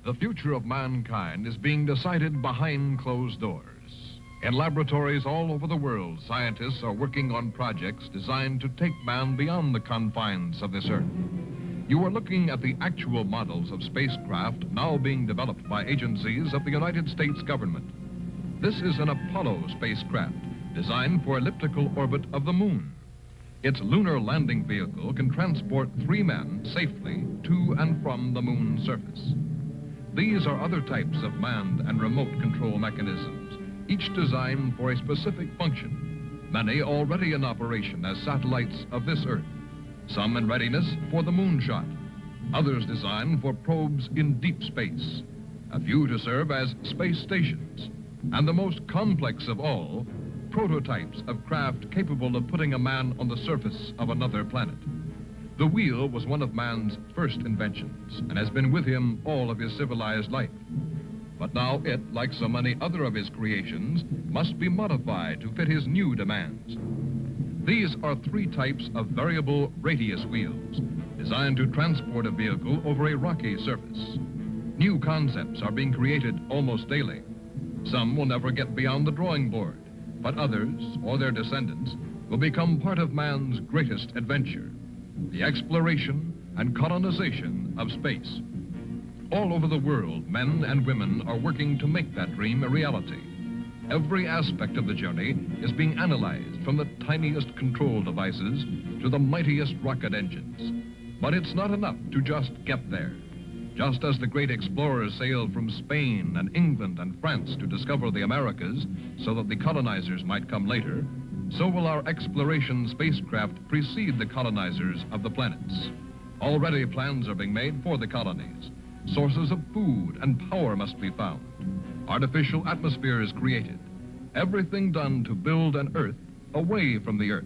The future of mankind is being decided behind closed doors. In laboratories all over the world, scientists are working on projects designed to take man beyond the confines of this Earth. You are looking at the actual models of spacecraft now being developed by agencies of the United States government. This is an Apollo spacecraft designed for elliptical orbit of the moon. Its lunar landing vehicle can transport 3 men safely to and from the moon's surface. These are other types of manned and remote control mechanisms, each designed for a specific function, many already in operation as satellites of this Earth, some in readiness for the moonshot, others designed for probes in deep space, a few to serve as space stations, and the most complex of all, prototypes of craft capable of putting a man on the surface of another planet. The wheel was one of man's first inventions and has been with him all of his civilized life. But now it, like so many other of his creations, must be modified to fit his new demands. These are 3 types of variable radius wheels, designed to transport a vehicle over a rocky surface. New concepts are being created almost daily. Some will never get beyond the drawing board, but others, or their descendants, will become part of man's greatest adventure, the exploration and colonization of space. All over the world, men and women are working to make that dream a reality. Every aspect of the journey is being analyzed, from the tiniest control devices to the mightiest rocket engines. But it's not enough to just get there. Just as the great explorers sailed from Spain and England and France to discover the Americas so that the colonizers might come later, so will our exploration spacecraft precede the colonizers of the planets. Already plans are being made for the colonies. Sources of food and power must be found. Artificial atmospheres created. Everything done to build an Earth away from the Earth.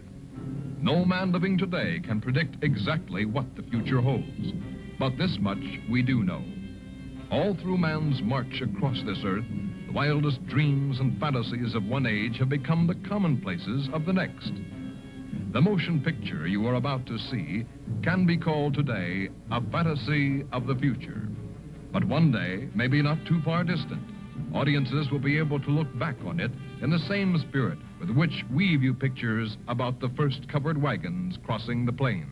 No man living today can predict exactly what the future holds. But this much we do know. All through man's march across this Earth, the wildest dreams and fantasies of one age have become the commonplaces of the next. The motion picture you are about to see can be called today a fantasy of the future. But one day, maybe not too far distant, audiences will be able to look back on it in the same spirit with which we view pictures about the first covered wagons crossing the plains.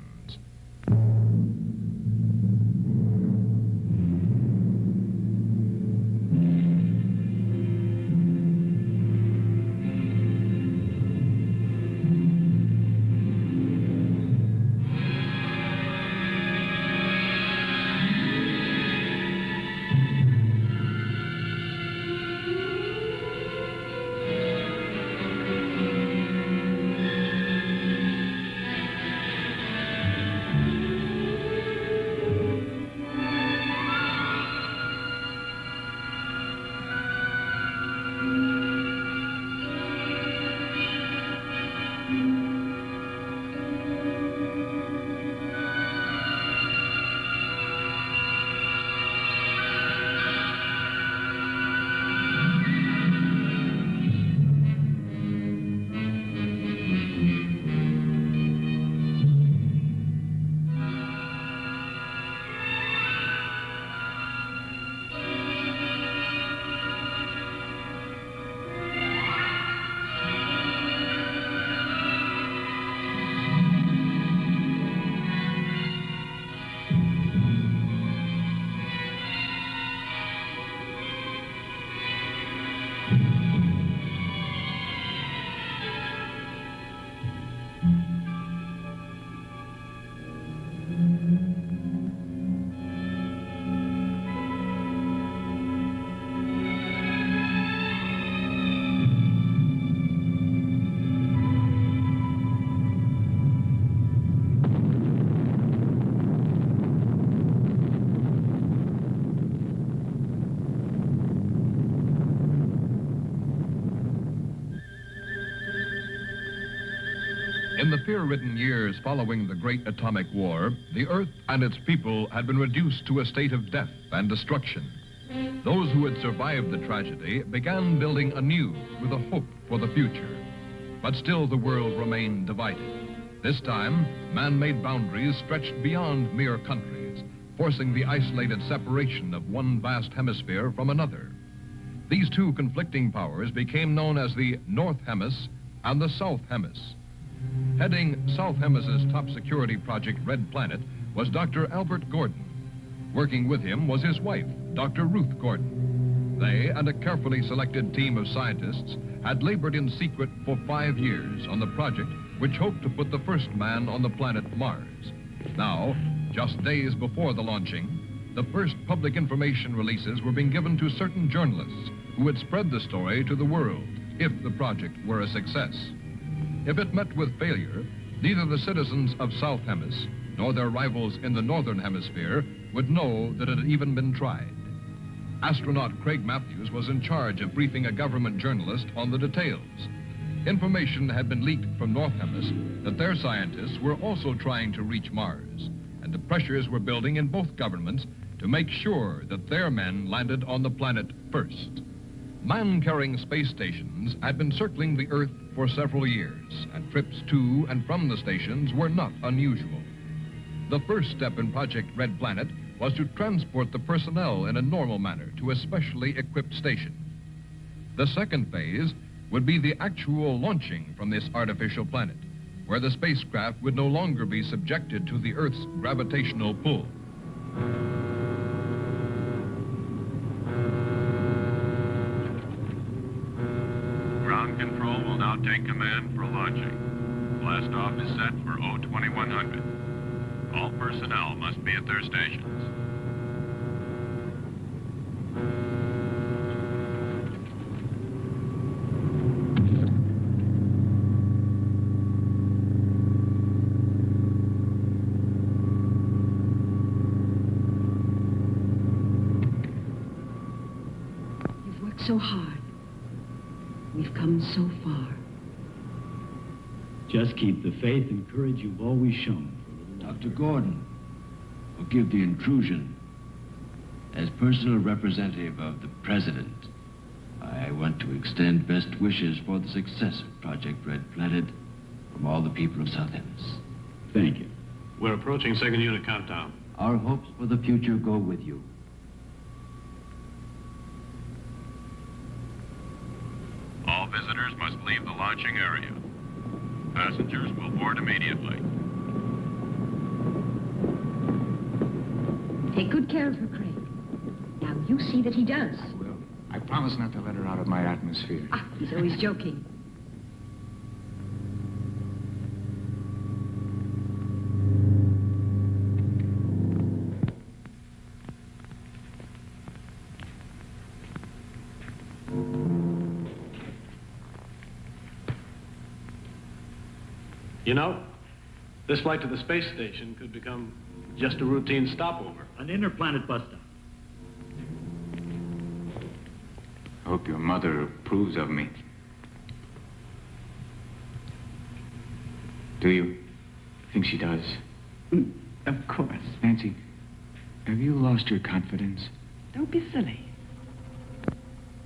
In the fear-ridden years following the Great Atomic War, the Earth and its people had been reduced to a state of death and destruction. Those who had survived the tragedy began building anew with a hope for the future. But still the world remained divided. This time, man-made boundaries stretched beyond mere countries, forcing the isolated separation of one vast hemisphere from another. These two conflicting powers became known as the North Hemis and the South Hemis. Heading South Hemis's top security project, Red Planet, was Dr. Albert Gordon. Working with him was his wife, Dr. Ruth Gordon. They and a carefully selected team of scientists had labored in secret for 5 years on the project which hoped to put the first man on the planet Mars. Now, just days before the launching, the first public information releases were being given to certain journalists who would spread the story to the world if the project were a success. If it met with failure, neither the citizens of South Hemis nor their rivals in the Northern Hemisphere would know that it had even been tried. Astronaut Craig Matthews was in charge of briefing a government journalist on the details. Information had been leaked from North Hemis that their scientists were also trying to reach Mars, and the pressures were building in both governments to make sure that their men landed on the planet first. Man-carrying space stations had been circling the Earth for several years, and trips to and from the stations were not unusual. The first step in Project Red Planet was to transport the personnel in a normal manner to a specially equipped station. The second phase would be the actual launching from this artificial planet, where the spacecraft would no longer be subjected to the Earth's gravitational pull. Ground control will now take command for launching. Blast off is set for 02100. All personnel must be at their stations. You've worked so hard. We've come so far. Just keep the faith and courage you've always shown. Dr. Gordon, forgive the intrusion. As personal representative of the President, I want to extend best wishes for the success of Project Red Planet from all the people of South Hemis. Thank you. We're approaching second unit countdown. Our hopes for the future go with you. All visitors must leave the launching area. Passengers will board immediately. Take good care of her, Craig. Now, you see that he does. I will. I promise not to let her out of my atmosphere. Ah, he's always joking. You know, this flight to the space station could become just a routine stopover. An interplanet bus stop. I hope your mother approves of me. Do you? Think she does? Of course. Nancy, have you lost your confidence? Don't be silly.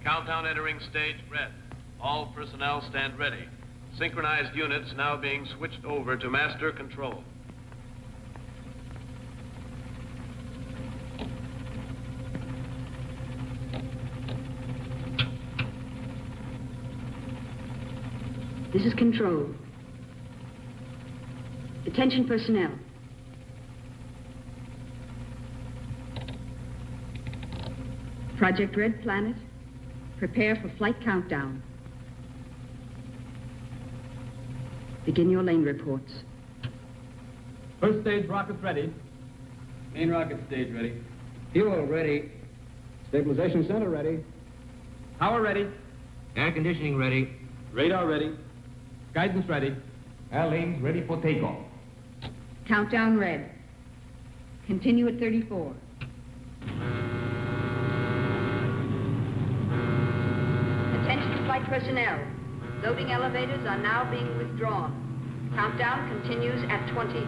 Countdown entering stage red. All personnel stand ready. Synchronized units now being switched over to master control. This is control. Attention personnel. Project Red Planet, prepare for flight countdown. Begin your lane reports. First stage rockets ready. Main rocket stage ready. Fuel ready. Stabilization center ready. Power ready. Air conditioning ready. Radar ready. Guidance ready. Airlanes ready for takeoff. Countdown red. Continue at 34. Attention flight personnel. Loading elevators are now being withdrawn. Countdown continues at 20.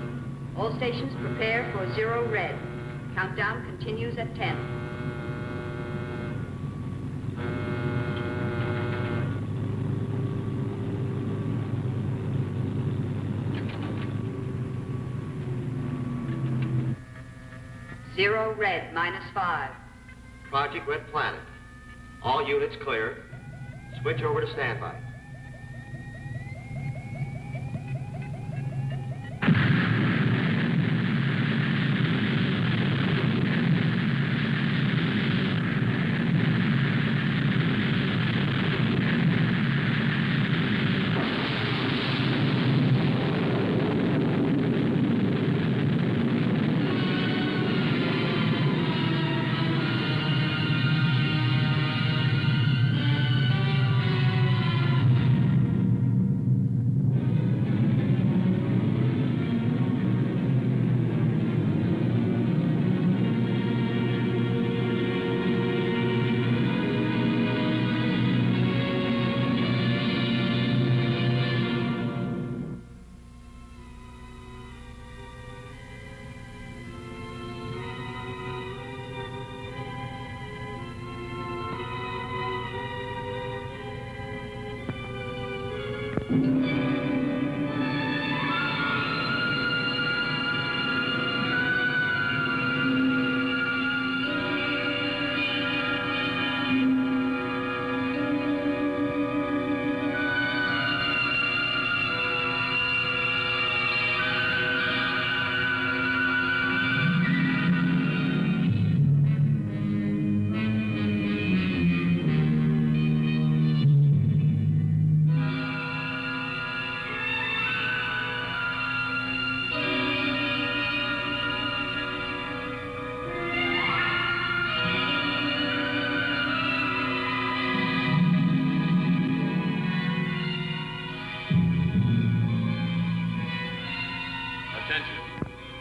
All stations prepare for 0 red. Countdown continues at 10. 0 red, -5. Project Red Planet. All units clear. Switch over to standby.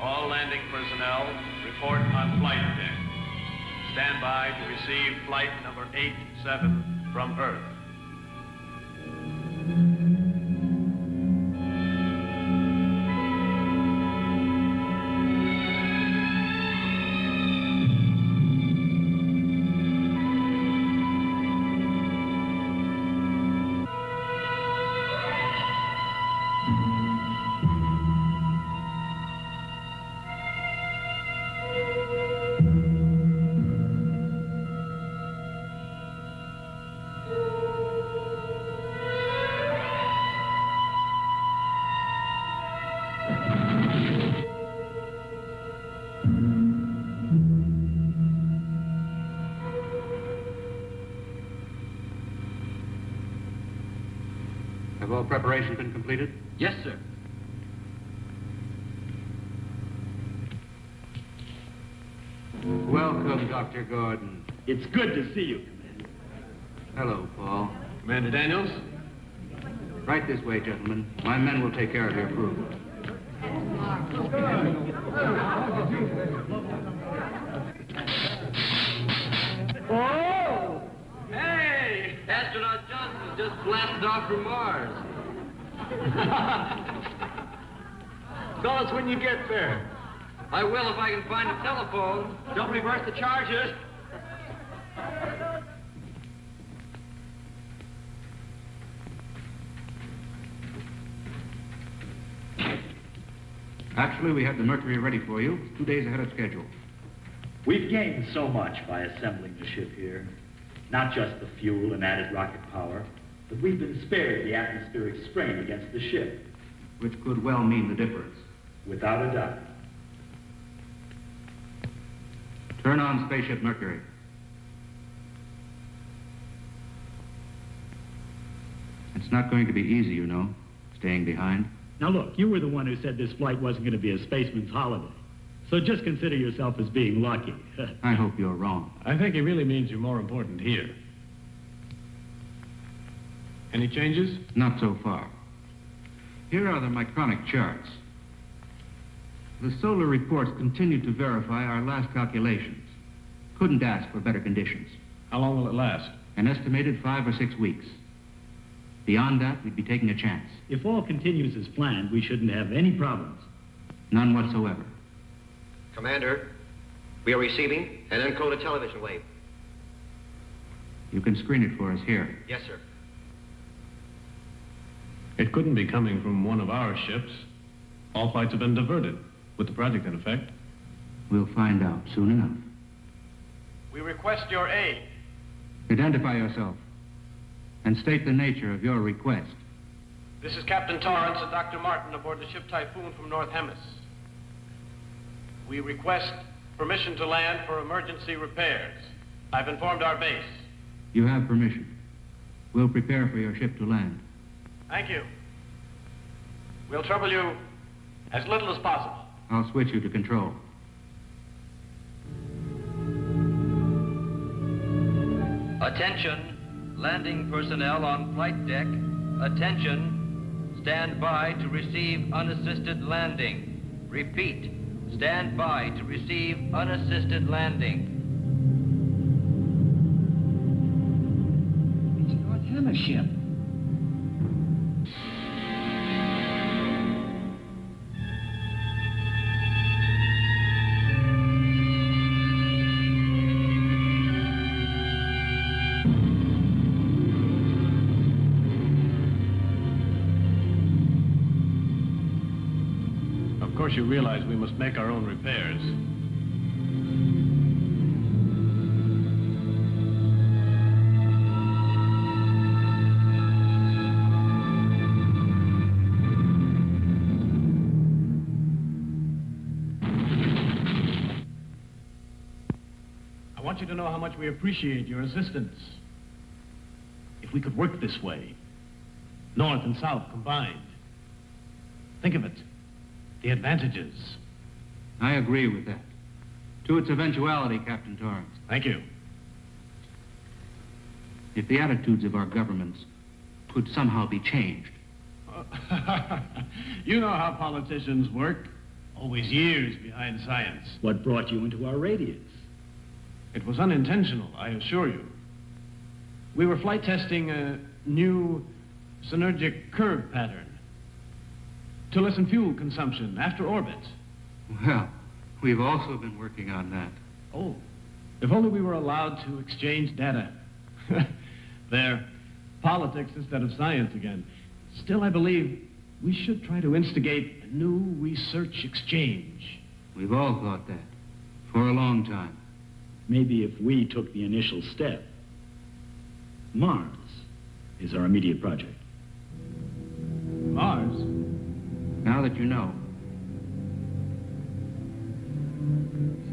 All landing personnel, report on flight deck. Stand by to receive flight number 87 from Earth. Have all preparations been completed? Yes, sir. Welcome, Dr. Gordon. It's good to see you, Commander. Hello, Paul. Commander Daniels? Right this way, gentlemen. My men will take care of your crew. Oh! Hey! Astronaut Johnson just blasted off from Mars. Call us when you get there. I will if I can find a telephone. Don't reverse the charges. Actually, we have the Mercury ready for you, 2 days ahead of schedule. We've gained so much by assembling the ship here. Not just the fuel and added rocket power, but we've been spared the atmospheric strain against the ship. Which could well mean the difference. Without a doubt. Turn on Spaceship Mercury. It's not going to be easy, you know, staying behind. Now look, you were the one who said this flight wasn't going to be a spaceman's holiday. So just consider yourself as being lucky. I hope you're wrong. I think he really means you're more important here. Any changes? Not so far. Here are the micronic charts. The solar reports continue to verify our last calculations. Couldn't ask for better conditions. How long will it last? An estimated 5 or 6 weeks. Beyond that, we'd be taking a chance. If all continues as planned, we shouldn't have any problems. None whatsoever. Commander, we are receiving an encoded television wave. You can screen it for us here. Yes, sir. It couldn't be coming from one of our ships. All flights have been diverted, with the project in effect. We'll find out soon enough. We request your aid. Identify yourself and state the nature of your request. This is Captain Torrance and Dr. Martin aboard the ship Typhoon from North Hemis. We request permission to land for emergency repairs. I've informed our base. You have permission. We'll prepare for your ship to land. Thank you. We'll trouble you as little as possible. I'll switch you to control. Attention, landing personnel on flight deck. Attention, stand by to receive unassisted landing. Repeat, stand by to receive unassisted landing. It's North Hemis ship. Of course, you realize we must make our own repairs. I want you to know how much we appreciate your assistance. If we could work this way, North and South combined. Think of it. The advantages. I agree with that. To its eventuality, Captain Torrance. Thank you. If the attitudes of our governments could somehow be changed. You know how politicians work. Always years behind science. What brought you into our radius? It was unintentional, I assure you. We were flight testing a new synergic curve pattern to lessen fuel consumption after orbit. Well, we've also been working on that. Oh, if only we were allowed to exchange data. There, politics instead of science again. Still, I believe we should try to instigate a new research exchange. We've all thought that for a long time. Maybe if we took the initial step. Mars is our immediate project. Mars? Now that you know.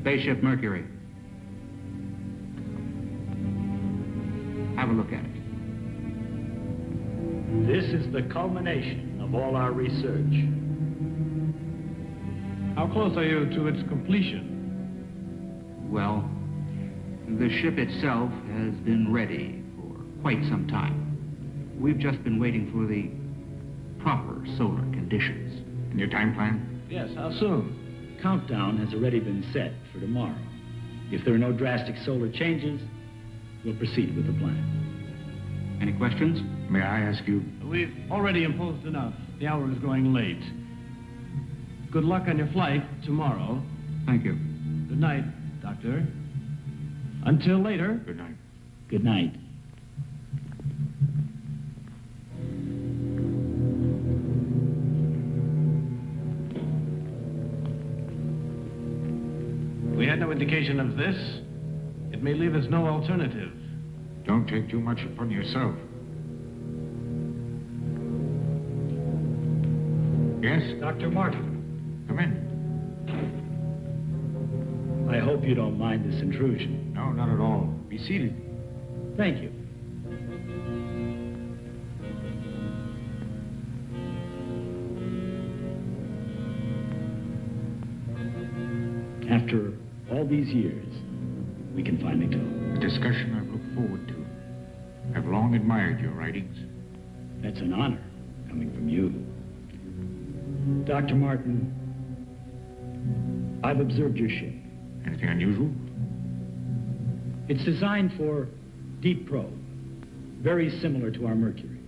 Spaceship Mercury. Have a look at it. This is the culmination of all our research. How close are you to its completion? Well, the ship itself has been ready for quite some time. We've just been waiting for the proper solar conditions. And your time plan? Yes, how soon? Countdown has already been set for tomorrow. If there are no drastic solar changes, we'll proceed with the plan. Any questions? May I ask you? We've already imposed enough. The hour is growing late. Good luck on your flight tomorrow. Thank you. Good night, Doctor. Until later. Good night. Good night. We had no indication of this. It may leave us no alternative. Don't take too much upon yourself. Yes? Dr. Martin. Come in. I hope you don't mind this intrusion. No, not at all. Be seated. Thank you. After all these years, we can finally talk. A discussion I've looked forward to. I've long admired your writings. That's an honor coming from you. Dr. Martin, I've observed your ship. Anything unusual? It's designed for deep probe, very similar to our Mercury.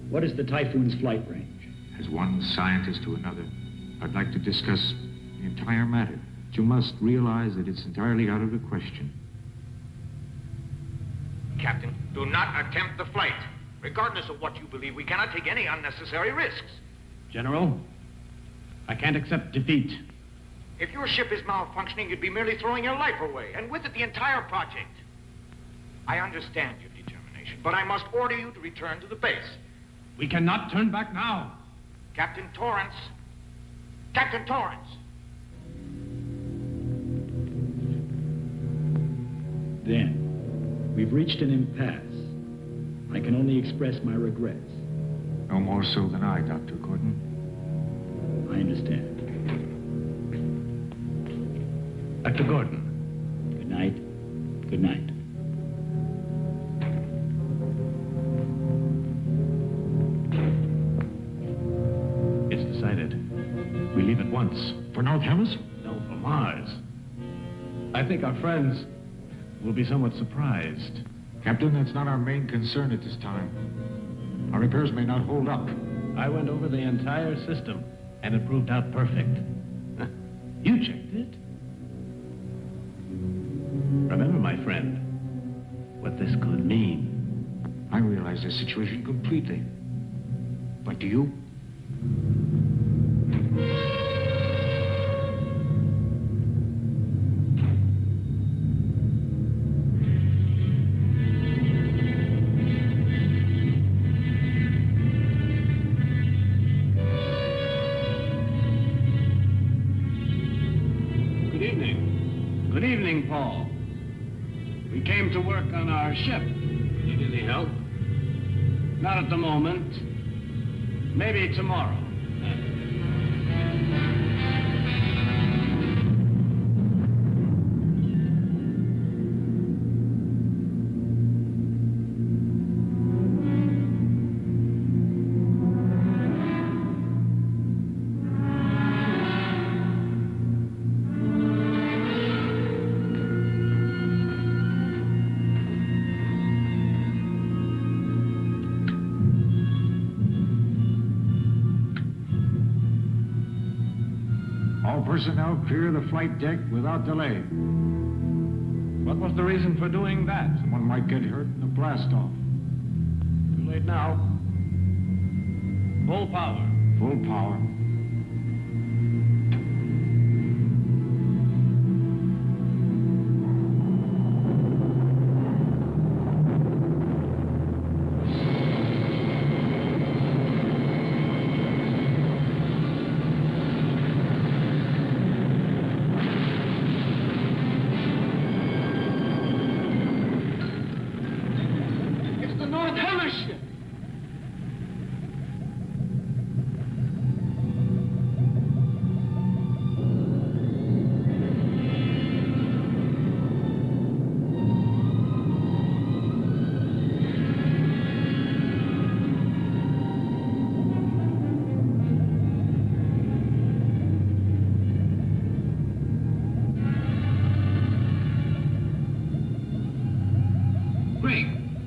What is the Typhoon's flight range? As one scientist to another, I'd like to discuss the entire matter. But you must realize that it's entirely out of the question. Captain, do not attempt the flight. Regardless of what you believe, we cannot take any unnecessary risks. General, I can't accept defeat. If your ship is malfunctioning, you'd be merely throwing your life away, and with it the entire project. I understand your determination, but I must order you to return to the base. We cannot turn back now. Captain Torrance. Captain Torrance. Dan, we've reached an impasse. I can only express my regrets. No more so than I, Dr. Gordon. I understand. Dr. Gordon. Good night. Good night. It's decided. We leave at once. For North Hemisphere? No, for Mars. I think our friends will be somewhat surprised. Captain, that's not our main concern at this time. Our repairs may not hold up. I went over the entire system, and it proved out perfect. You checked it. Remember, my friend, what this could mean. I realize the situation completely. But do you? Good evening, Paul. We came to work on our ship. Need any help? Not at the moment. Maybe tomorrow. Personnel clear the flight deck without delay. What was the reason for doing that? Someone might get hurt in the blast-off. Too late now. Full power. Full power.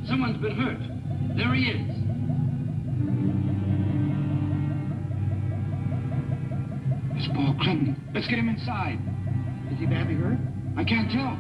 Someone's been hurt. There he is. It's Paul Clinton. Let's get him inside. Is he badly hurt? I can't tell.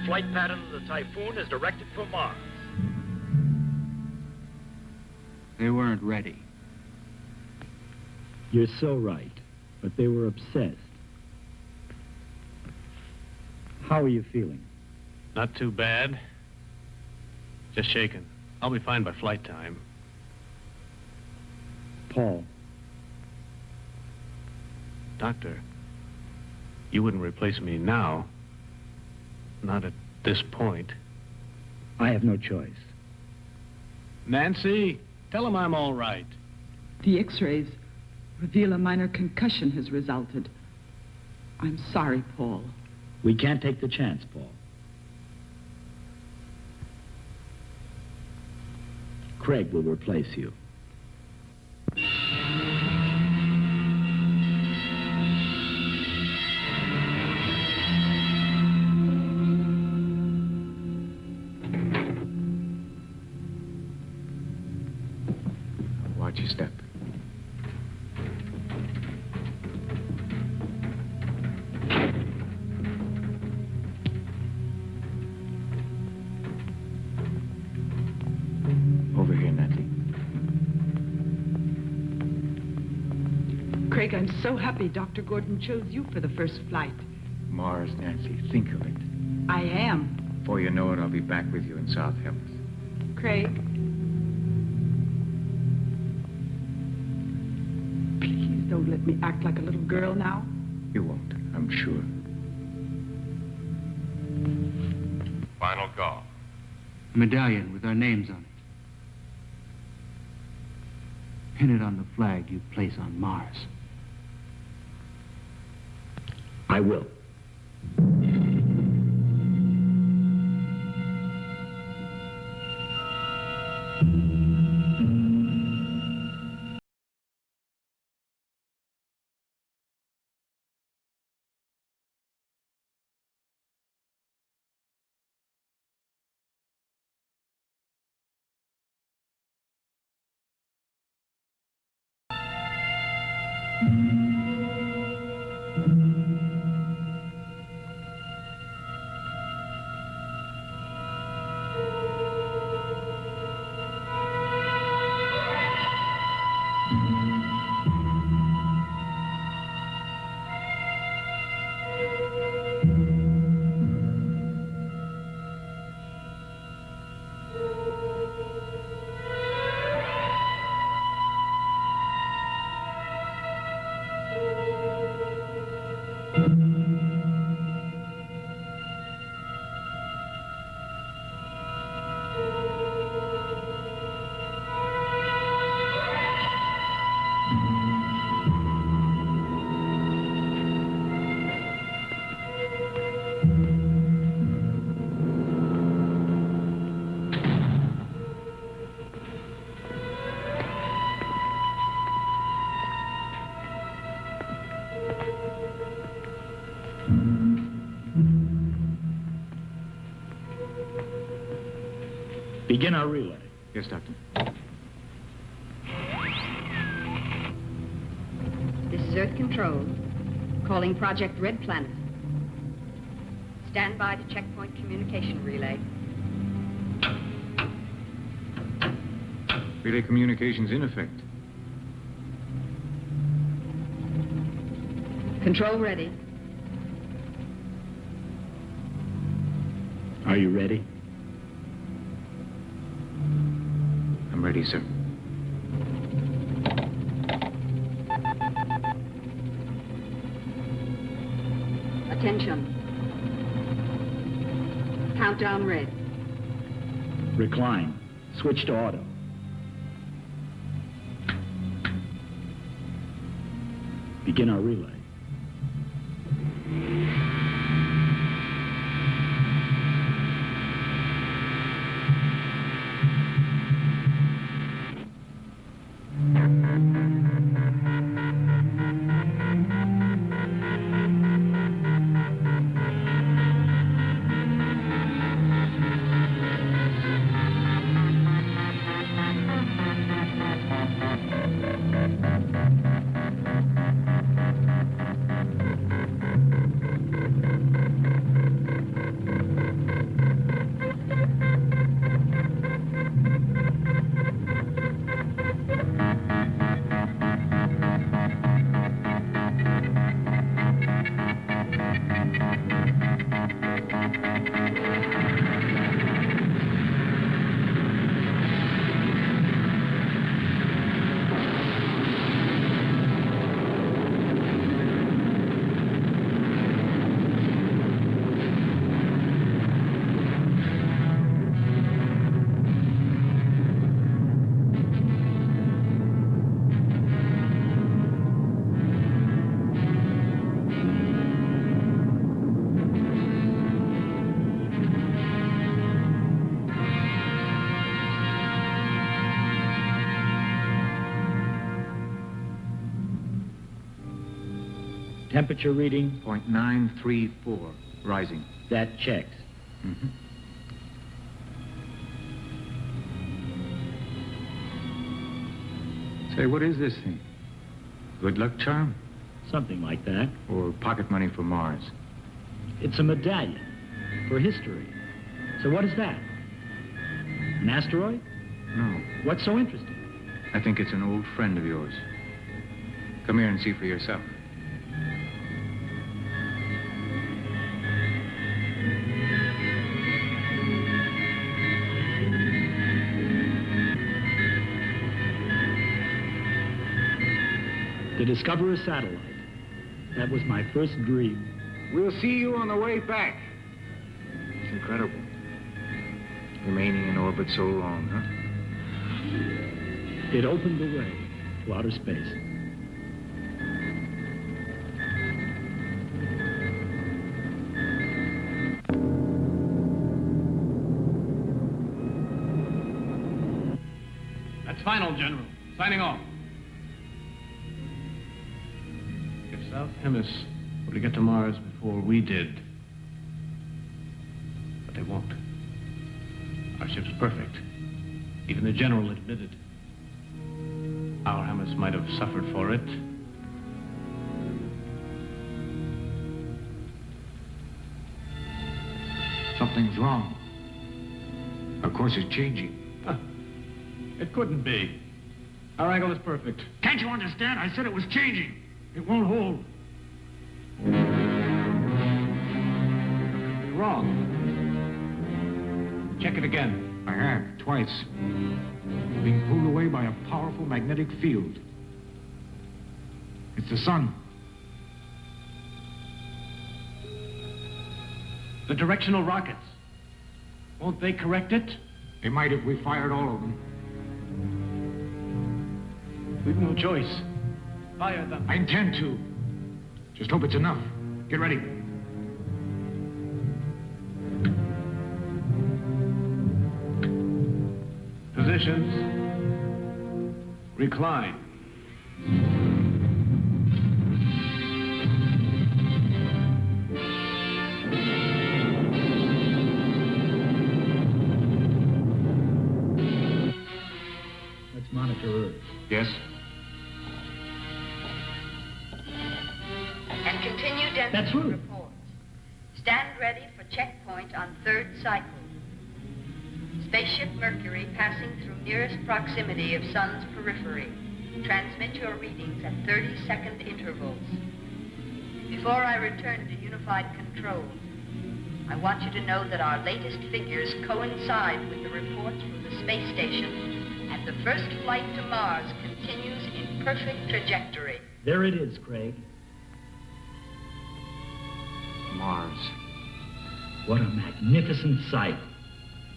Flight pattern of the Typhoon is directed for Mars. They weren't ready. You're so right, but they were obsessed. How are you feeling? Not too bad. Just shaken. I'll be fine by flight time. Paul. Doctor, you wouldn't replace me now. Not at this point. I have no choice. Nancy, tell him I'm all right. The x-rays reveal a minor concussion has resulted. I'm sorry, Paul. We can't take the chance, Paul. Craig will replace you. Watch your step. Over here, Nancy. Craig, I'm so happy Dr. Gordon chose you for the first flight. Mars, Nancy, think of it. I am. Before you know it, I'll be back with you in South Hellas. Craig. Please don't let me act like a little girl now. You won't, I'm sure. Final call. A medallion with our names on it. Pin it on the flag you place on Mars. I will. Begin our relay. Yes, Doctor. This is Earth Control, calling Project Red Planet. Stand by to checkpoint communication relay. Relay communications in effect. Control ready. Are you ready? I'm ready, sir. Attention. Countdown red. Recline. Switch to auto. Begin our relay. Temperature reading? 0.934, rising. That checks. Mm-hmm. Say, what is this thing? Good luck charm? Something like that. Or pocket money for Mars? It's a medallion for history. So what is that? An asteroid? No. What's so interesting? I think it's an old friend of yours. Come here and see for yourself. To discover a satellite. That was my first dream. We'll see you on the way back. It's incredible. Remaining in orbit so long, huh? It opened the way to outer space. That's final, General. Signing off. If South Hemis were to get to Mars before we did, but they won't. Our ship's perfect. Even the General admitted. Our Hemis might have suffered for it. Something's wrong. Our course is changing. It couldn't be. Our angle is perfect. Can't you understand? I said it was changing. It won't hold. You're wrong. Check it again. I have, twice. Being pulled away by a powerful magnetic field. It's the sun. The directional rockets. Won't they correct it? They might if we fired all of them. We've no choice. Fire them. I intend to. Just hope it's enough. Get ready. Positions. Recline. Let's monitor Earth. Yes? And continue That's density right. reports. Stand ready for checkpoint on third cycle. Spaceship Mercury passing through nearest proximity of Sun's periphery. Transmit your readings at 30-second intervals. Before I return to unified control, I want you to know that our latest figures coincide with the reports from the space station, and the first flight to Mars continues in perfect trajectory. There it is, Craig. Mars. What a magnificent sight.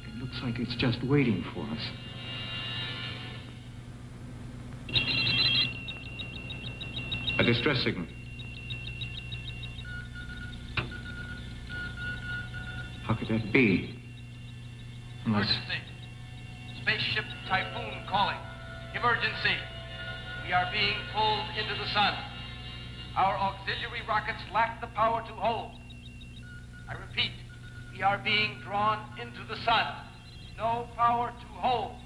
It looks like it's just waiting for us. A distress signal. How could that be? Unless... Emergency. Spaceship Typhoon calling. Emergency. We are being pulled into the sun. Our auxiliary rockets lack the power to hold. I repeat, we are being drawn into the sun. No power to hold.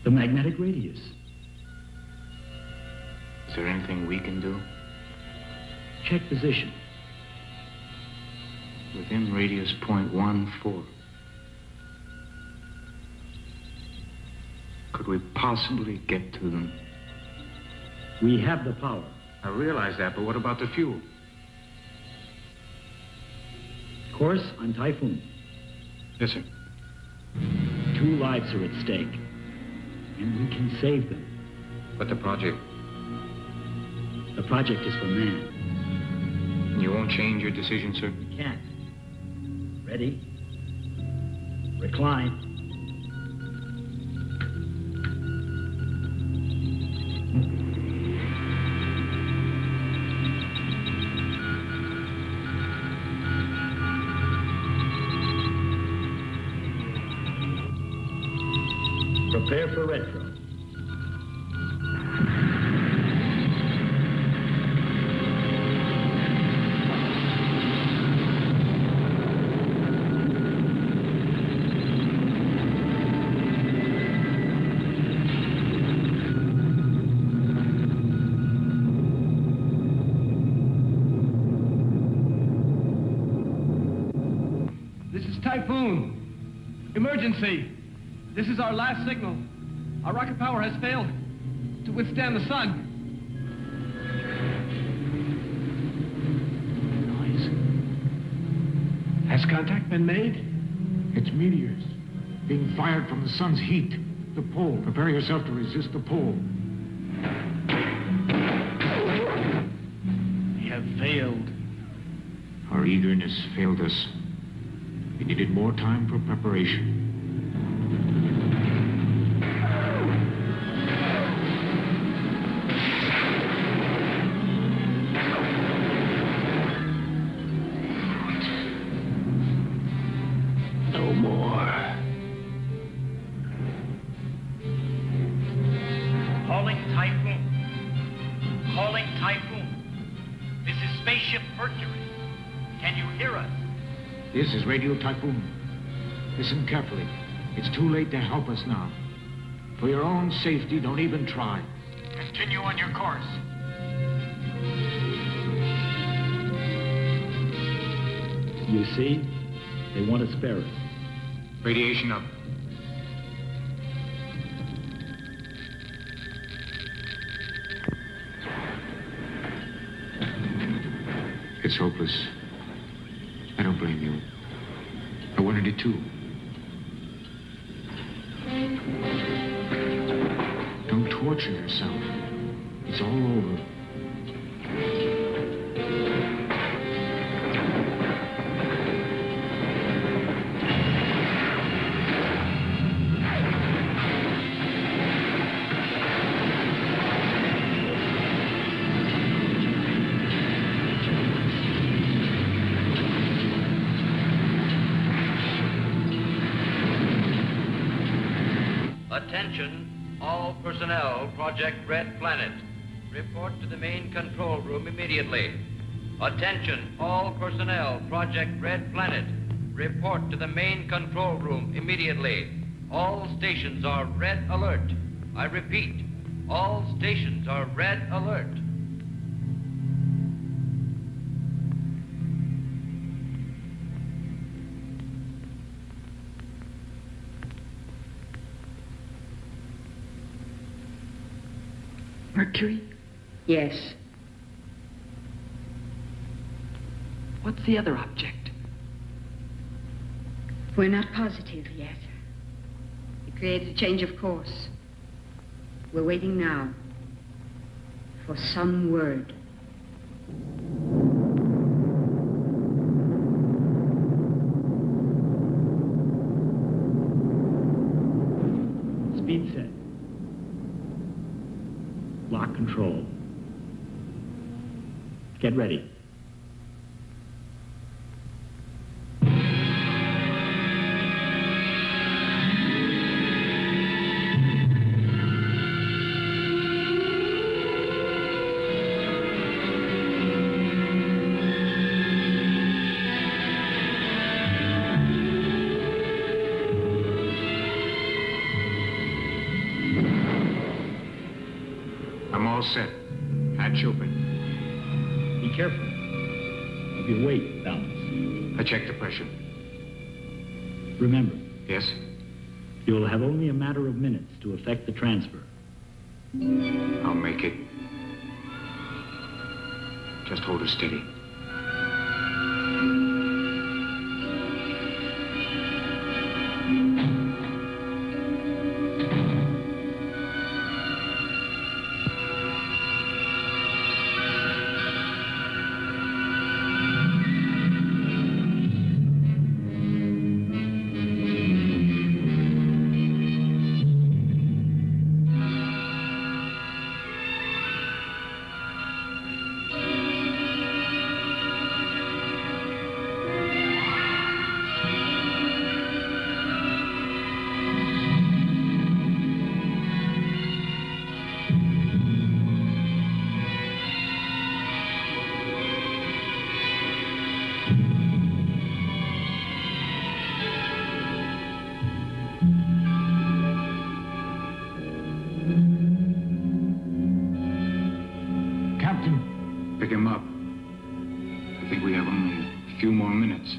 The magnetic radius. Is there anything we can do? Check position. Within radius 0.14. Could we possibly get to them? We have the power. I realize that, but what about the fuel? Course on Typhoon. Yes, sir. 2 lives are at stake. And we can save them. But the project? The project is for man. You won't change your decision, sir? We can't. Ready? Recline. Prepare for retro. Typhoon! Emergency! This is our last signal. Our rocket power has failed to withstand the sun. Noise. Has contact been made? It's meteors being fired from the sun's heat. The pole. Prepare yourself to resist the pole. We have failed. Our eagerness failed us. We needed more time for preparation. No more. Calling Typhoon. Calling Typhoon. This is Spaceship Mercury. Can you hear us? This is Radio Typhoon. Listen carefully. It's too late to help us now. For your own safety, don't even try. Continue on your course. You see, they want to spare us. Radiation up. It's hopeless. I don't blame you. I wanted it too. Don't torture yourself. It's all over. Attention, all personnel, Project Red Planet. Report to the main control room immediately. Attention, all personnel, Project Red Planet. Report to the main control room immediately. All stations are red alert. I repeat, all stations are red alert. Mercury? Yes. What's the other object? We're not positive yet. It created a change of course. We're waiting now for some word. Speed set. Lock control. Get ready. I'm all set. Hatch open. Be careful of your weight balance. I checked the pressure. Remember, Yes? you will have only a matter of minutes to effect the transfer. I'll make it. Just hold her steady. Pick him up. I think we have only a few more minutes.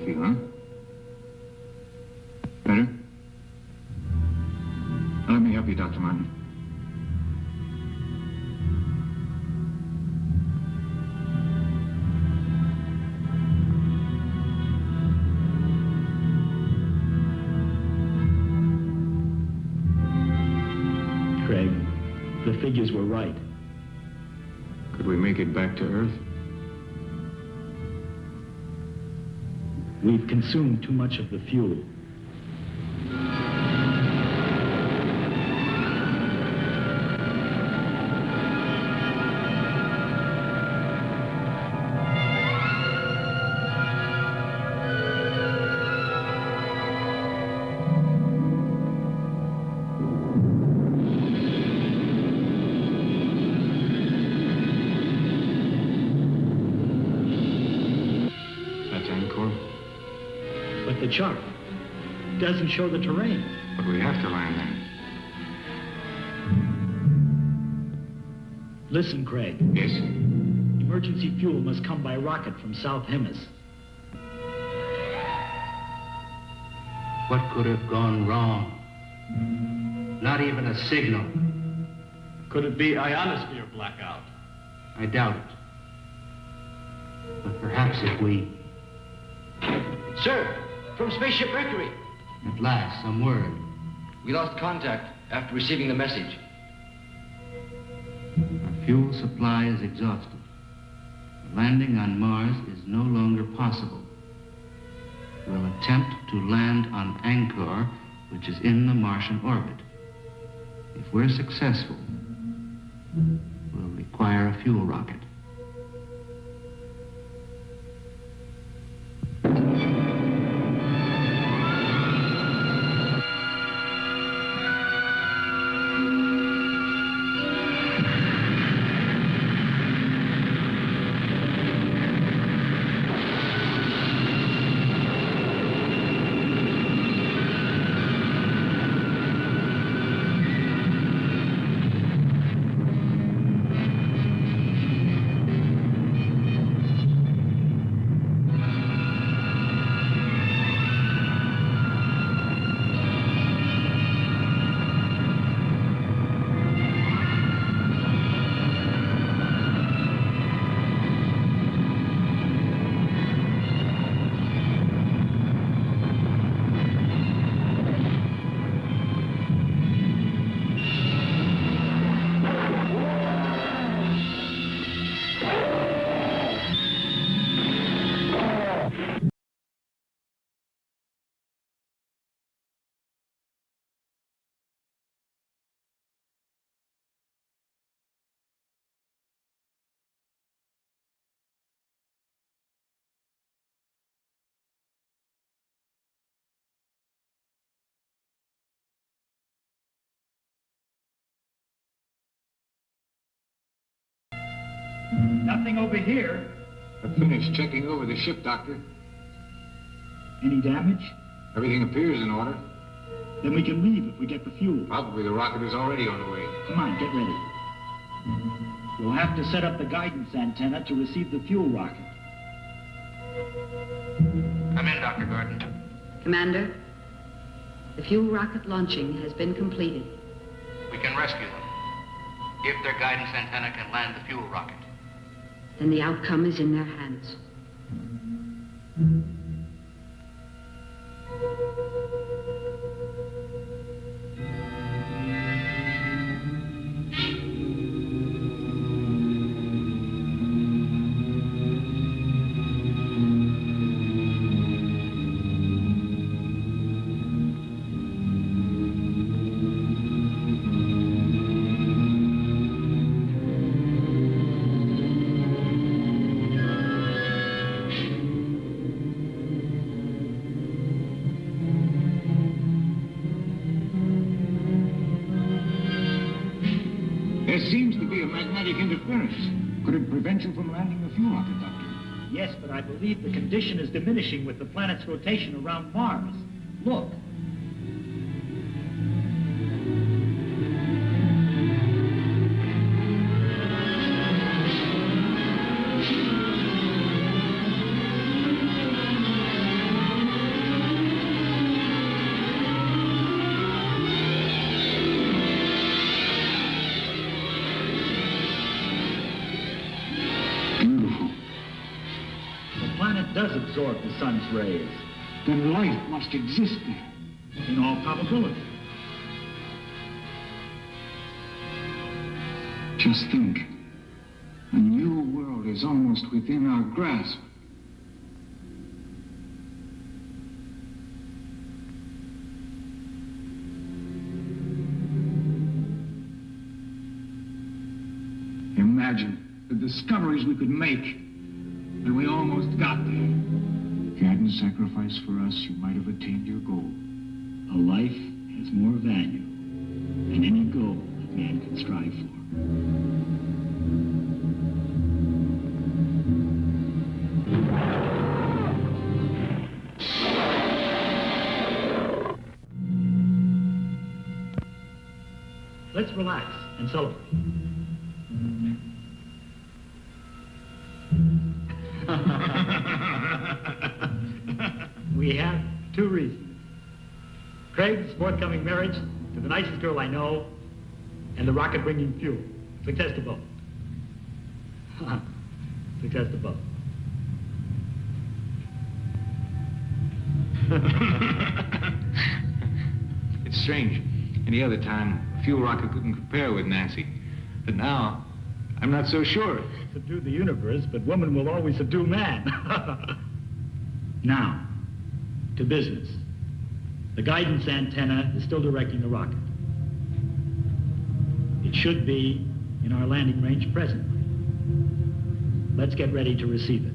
feel, huh? Better? Now, let me help you, Dr. Martin. Craig, the figures were right. Could we make it back to Earth? We've consumed too much of the fuel. The chart doesn't show the terrain. But we have to land there. Listen, Craig. Yes? Emergency fuel must come by rocket from South Hemis. What could have gone wrong? Not even a signal. Could it be ionosphere blackout? I doubt it. But perhaps if we... Sir, from Spaceship Mercury. At last, some word. We lost contact after receiving the message. Our fuel supply is exhausted. Landing on Mars is no longer possible. We'll attempt to land on Angkor, which is in the Martian orbit. If we're successful, we'll require a fuel rocket. Nothing over here. I've finished checking over the ship, Doctor. Any damage? Everything appears in order. Then we can leave if we get the fuel. Probably the rocket is already on the way. Come on, get ready. We'll have to set up the guidance antenna to receive the fuel rocket. Come in, Dr. Gordon. Commander, the fuel rocket launching has been completed. We can rescue them. If their guidance antenna can land the fuel rocket. Then the outcome is in their hands. There seems to be a magnetic interference. Could it prevent you from landing the fuel rocket, Doctor? Yes, but I believe the condition is diminishing with the planet's rotation around Mars. Look. does absorb the sun's rays. Then life must exist there. In all probability. Just think. A new world is almost within our grasp. Imagine the discoveries we could make when we almost got there. If you hadn't sacrificed for us, you might have attained your goal. A life has more value than any goal that man can strive for. Let's relax and celebrate. We have two reasons. Craig's forthcoming marriage to the nicest girl I know, and the rocket bringing fuel. Success to both. Success to both. It's strange. Any other time, a fuel rocket couldn't compare with Nancy. But now, I'm not so sure. Subdue the universe, but woman will always subdue man. Now, to business. The guidance antenna is still directing the rocket. It should be in our landing range presently. Let's get ready to receive it.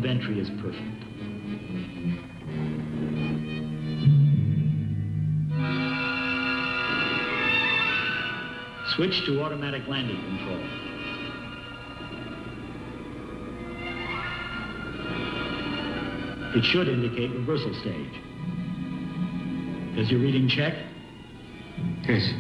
Entry is perfect. Switch to automatic landing control. It should indicate reversal stage. Does your reading check? Yes.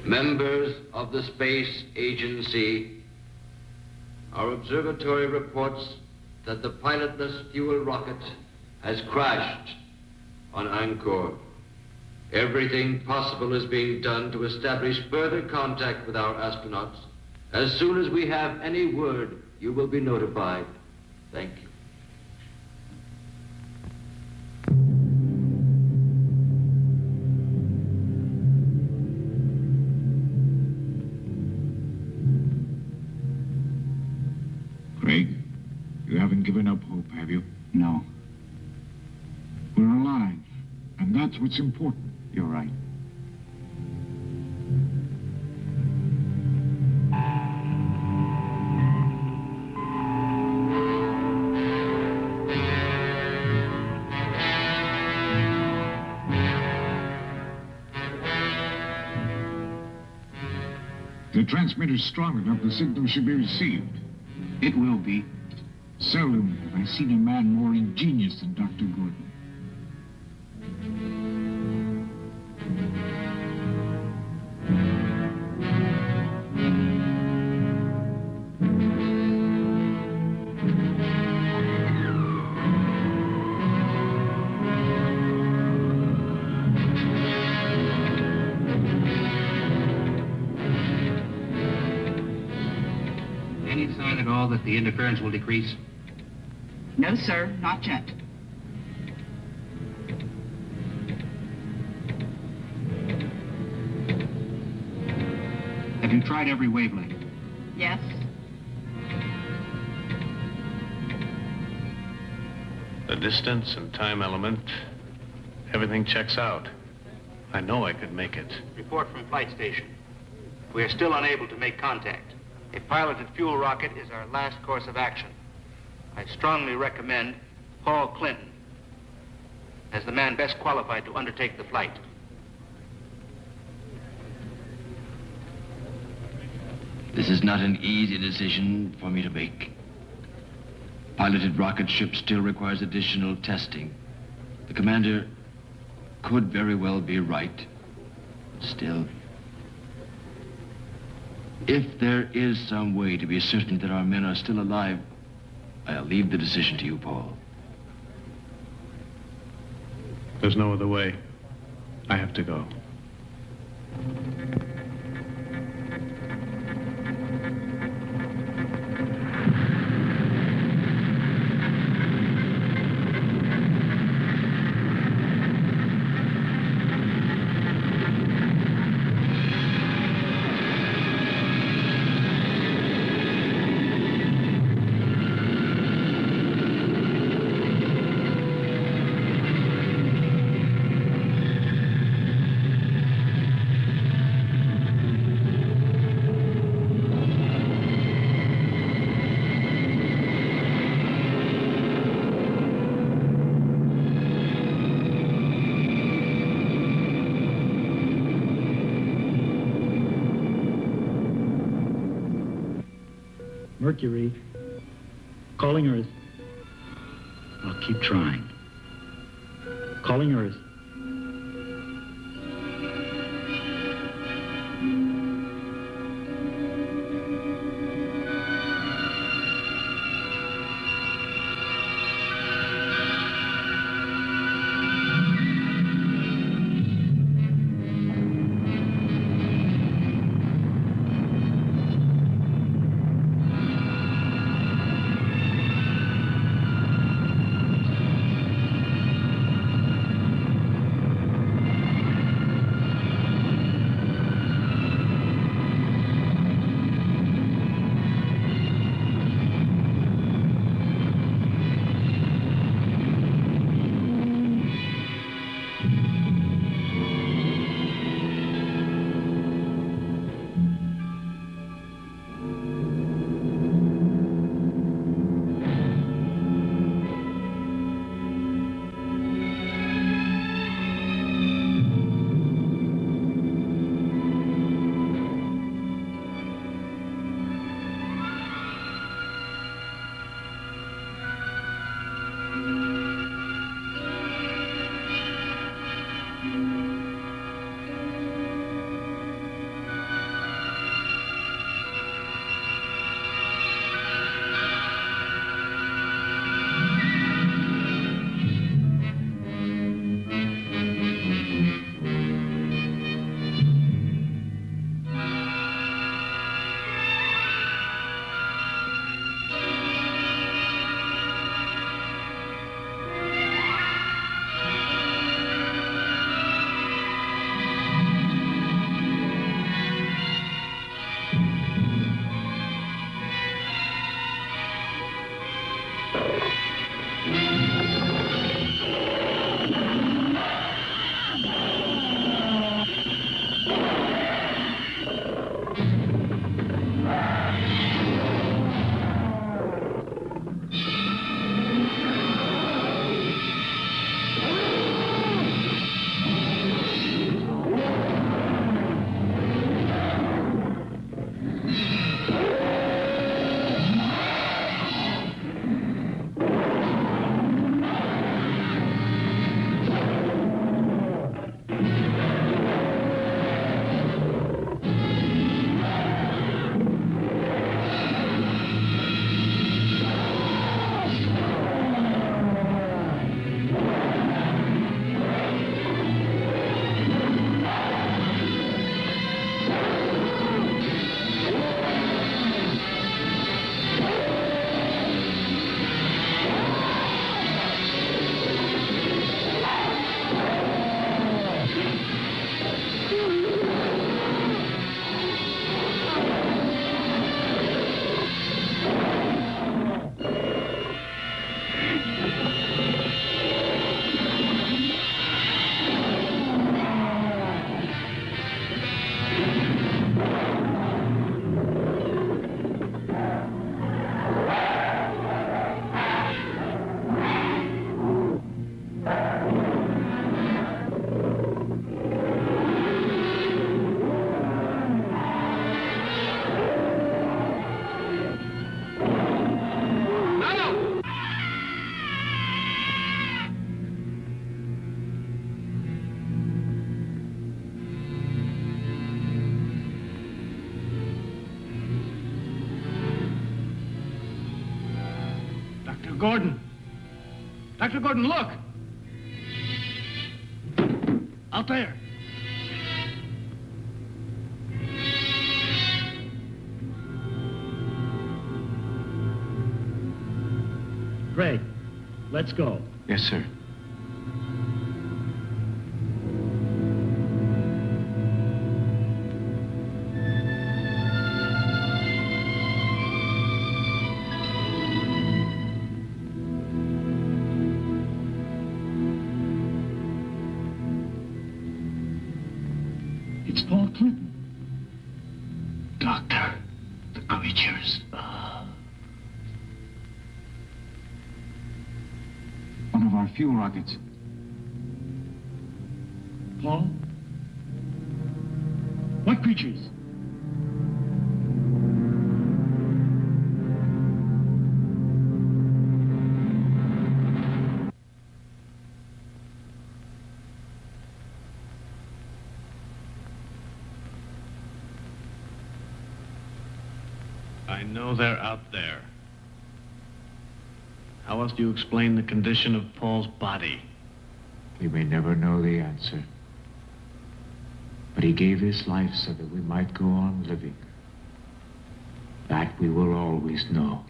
Members of the Space Agency, our observatory reports that the pilotless fuel rocket has crashed on Angkor. Everything possible is being done to establish further contact with our astronauts. As soon as we have any word, you will be notified. Thank you. Craig, you haven't given up hope, have you? No. We're alive, and that's what's important. You're right. The transmitter's strong enough, the signal should be received. It will be. Seldom have I seen a man more ingenious than Dr. Gordon. Any sign at all that the interference will decrease? No, sir, not yet. Have you tried every wavelength? Yes. The distance and time element, everything checks out. I know I could make it. Report from flight station. We are still unable to make contact. A piloted fuel rocket is our last course of action. I strongly recommend Paul Clinton as the man best qualified to undertake the flight. This is not an easy decision for me to make. Piloted rocket ship still requires additional testing. The commander could very well be right. Still, if there is some way to be certain that our men are still alive, I'll leave the decision to you, Paul. There's no other way. I have to go. Mercury. Calling Earth. I'll keep trying. Calling Earth. Gordon. Dr. Gordon, look! Out there. Craig, let's go. Yes, sir. It's Paul Clinton. Doctor, the creatures. One of our fuel rockets. Paul? What creatures? I know they're out there. How else do you explain the condition of Paul's body? We may never know the answer. But he gave his life so that we might go on living. That we will always know.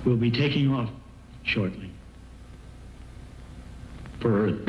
We'll be taking off shortly. For Earth.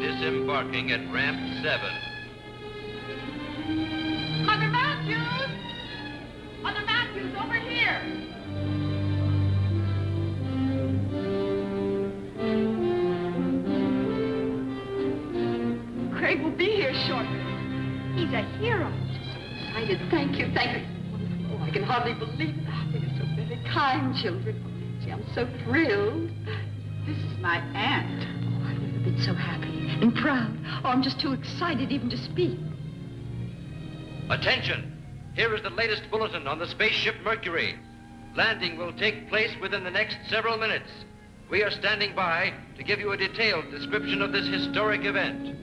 Disembarking at ramp 7. Mother Matthews! Mother Matthews, over here! Craig will be here shortly. he's a hero. I'm just so excited. Thank you, thank you. Oh, I can hardly believe it. Oh, you're so very kind, children. Gee, I'm so thrilled. This is my aunt. Oh, I've never been so happy and proud. Oh, I'm just too excited even to speak. Attention! Here is the latest bulletin on the spaceship Mercury. Landing will take place within the next several minutes. We are standing by to give you a detailed description of this historic event.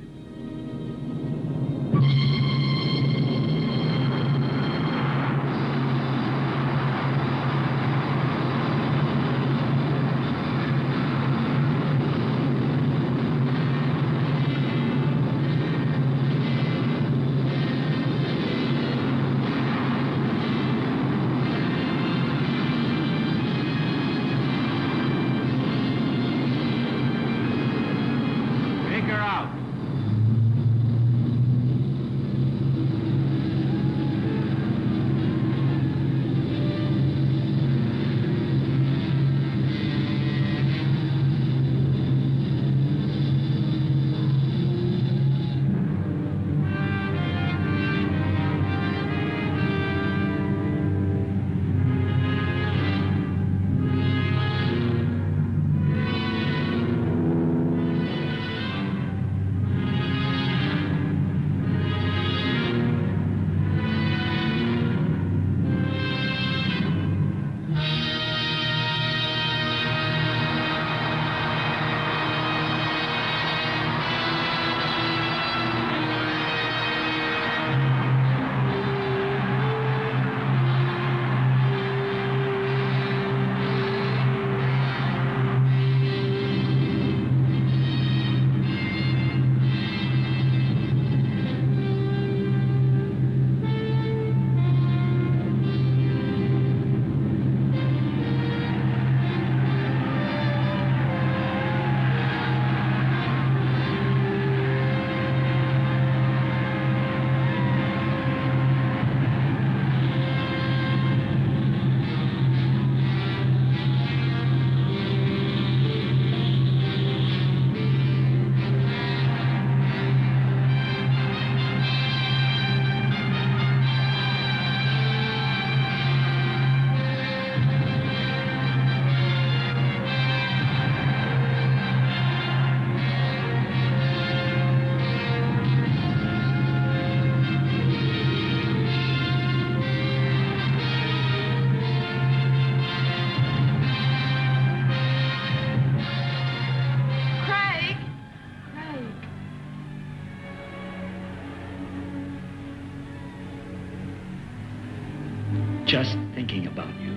Just thinking about you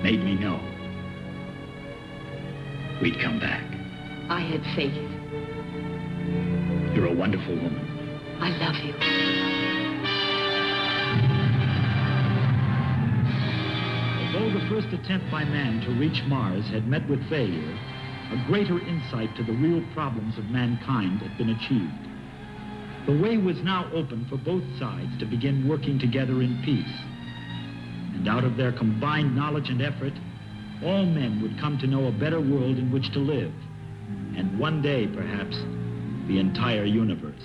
made me know we'd come back. I had faith. You're a wonderful woman. I love you. Although the first attempt by man to reach Mars had met with failure, a greater insight to the real problems of mankind had been achieved. The way was now open for both sides to begin working together in peace. And out of their combined knowledge and effort, all men would come to know a better world in which to live, and one day, perhaps, the entire universe.